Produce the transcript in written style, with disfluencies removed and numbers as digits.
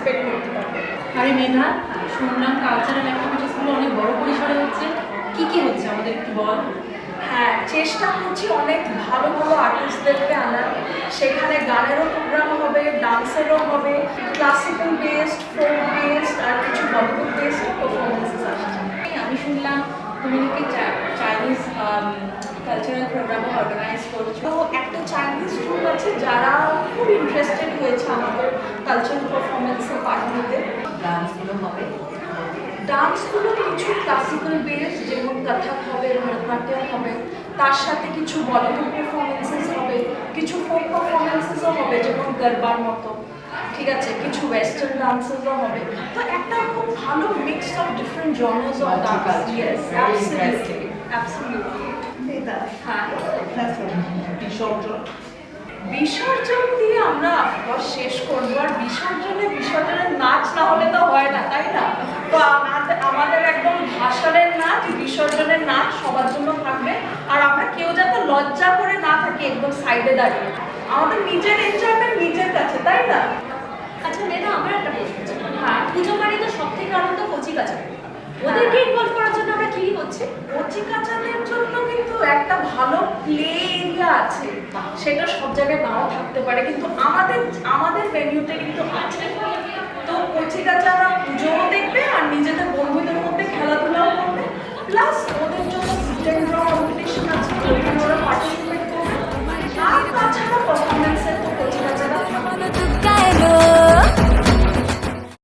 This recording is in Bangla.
পার্টিসিপেট করতে পারবে। আরে মেধা, শুনলাম কালচারাল অ্যাক্টিভিটিসগুলো অনেক বড় পরিসরে হচ্ছে। কি কি হচ্ছে আমাদের একটু বল। হ্যাঁ, চেষ্টা করছি অনেক ভালো ভালো আর্টিস্টদেরকে আনার। সেখানে গানেরও প্রোগ্রাম হবে, ডান্সেরও হবে, ক্লাসিক্যাল বেসড, ফোক বেসড আর কিছু বলিউড বেসড পারফরমেন্সেস আসছে। আমি শুনলাম তুমি নাকি চাইনিজ কালচারাল প্রোগ্রামও অর্গানাইজ করছো। তো একটা চাইনিজ গ্রুপ আছে যারা খুব ইন্টারেস্টেড হয়েছে আমাদের কালচারাল পারফরমেন্সে পার্ট নিতে। ডান্সগুলো হবে। ডান্সগুলো কিছু ক্লাসিক্যাল বেস, যেমন কথক হবে, ভরতনাট্যম হবে, তার সাথে কিছু বলিউড পারফরমেন্সেস হবে, কিছু ফোক পারফরমেন্সেসও হবে যেমন গরবার মতো, ঠিক আছে, কিছু ওয়েস্টার্ন ডান্সেসও হবে। তো একটা খুব ভালো mix of different genres of dance. Yes, absolutely absolutely. হ্যাঁ, বিসর্জন দিয়ে আমরা অফকোর্স শেষ করবো। আর বিসর্জনের নাচ না হলে তো হয় না, তাই না? তো আমাদের একদম ভাসানের নাচ, বিসর্জনের নাচ সবার জন্য থাকবে। আর আমরা কেউ যাতে লজ্জা করে না থাকি একদম সাইডে দাঁড়িয়ে, আমাদের নিজের এনজয়মেন্ট নিজের কাছে, তাই না? আচ্ছা মেধা, আমার একটা প্রশ্ন ছিল। হ্যাঁ, পুজো মানে তো সব থেকে আনন্দ কচি কাচারি। ওদেরকে ইনভলভ করার জন্য আমরা কি করছি? কচি কাচাদের জন্য কিন্তু একটা ভালো প্লে এরিয়া আছে, সেটা সব জায়গায় নাও থাকতে পারে, কিন্তু আমাদের ভেন্যুতে কিন্তু আছে।